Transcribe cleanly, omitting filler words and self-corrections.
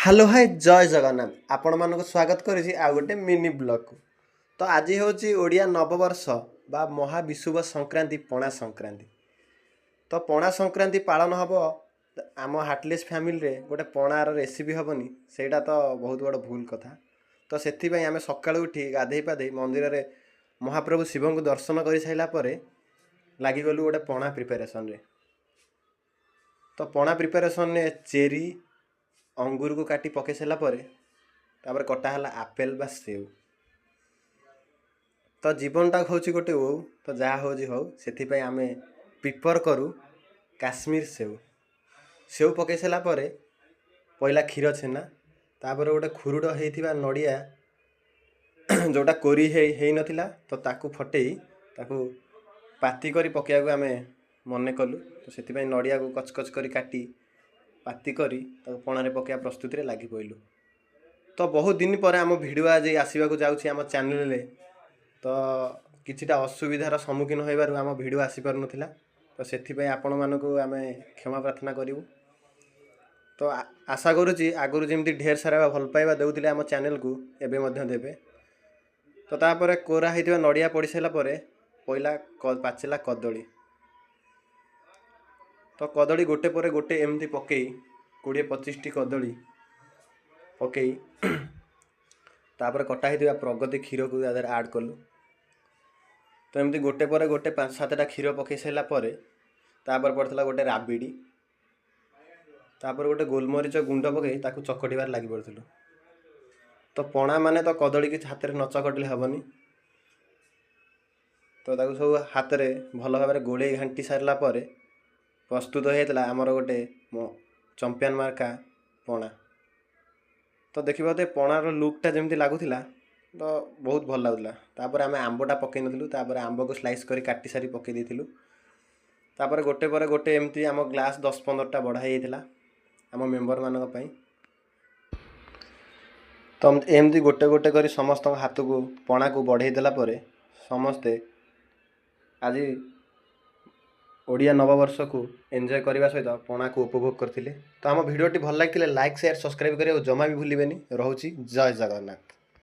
Hello hi जय जगन्नाथ आपण मानक स्वागत करी आउ गोटे मिनी ब्लॉग को। तो आज हूँ ओडिया नववर्ष बा महाविषुव संक्रांति पणा संक्रांति। तो पणा संक्रांति पालन हम आम हार्टलेस फैमिली रे गोटे पणार रेसिपी हेनी से तो बहुत बड़ भूल कथा। तो से आम सका उठी गाधे पाधे मंदिर में महाप्रभु शिव को दर्शन कर सारापर लगिगलु गोटे पणा प्रिपेरेसन रे। तो पणा प्रिपेरेसन ने चेरी अंगूर को काटी पके सारापर कटाला आपेल बा सेव। तो जीवनटा हूँ गोटे ओ तो जहाँ हूँ से आम प्रिफर करूँ काश्मीर सेव। सेव पके सारापर पहला क्षीर छेना तापर गोटे खुरुड़ होता नड़िया जोटा कोरी है नथिला तो ताकू फटेई ताकू पाती करी पकेया आम मन कलु। तो से नड़िया को कचकच करी काटी पाती करी पणारे पकेया प्रस्तुति लगी पड़लु। तो बहुत दिन पर आम भिडियो आज आसवाक जाऊँगी आम चैनल रे। तो किछिटा असुविधार सम्मुखीन होइबारु आम भिडियो आसी पारु नथिला। तो से आपण मानक आम क्षमा प्रार्थना करूँ। तो आशा करुँची आगुरी जमी ढेर सारा भल पाइबा देउथिले आम चैनल को एबे मध्य देबे। तो तापर कोरा होइतिबा नड़िया पड़ी सारा पहला पाचिला कदली। तो कदली गोटे पर गोटे एमती पकई 20-25 टी कदली पकई तापर कटा होता प्रगति क्षीर को आड कलु। तो एमती गोटे पर गोटे 5-7टा क्षीर पकई सारापर तापर पड़ता गोटे राबिड़ी तापर गोटे गोलमरीच गुंड पकई ताकू चकटार लगी पड़ू। तो पणा माने तो कदली की हाथ में न चकटिले हेनी। तो ताकू सब हाथ में भल भाव गोले घांटी सारापर प्रस्तुत होता आमर गोटे चंपियन मार्का पणा। तो देखिए तो पणार लुकटा जमी लगुला तो बहुत भल लगुला। तापर आम आंबटा पकई नथिलु तापर आंब को स्लाइस कर काटी सारी पकई देथिलु। तापर गोटे पर गोटे एमती आम ग्लास 10-15टा बढ़ाई होता आम मेंबर मानक पई। तो एमती गोटे गोटे कर समस्त हाथ को पणा को बढ़ाई देला परे समस्ते आज ओडिया नववर्ष को एंजॉय करने सहित पणा को उपभोग करते। तो आम भिडियोटी भल लगी लाइक शेयर सब्सक्राइब करें जमा भी भूलें। रोची जय जगन्नाथ।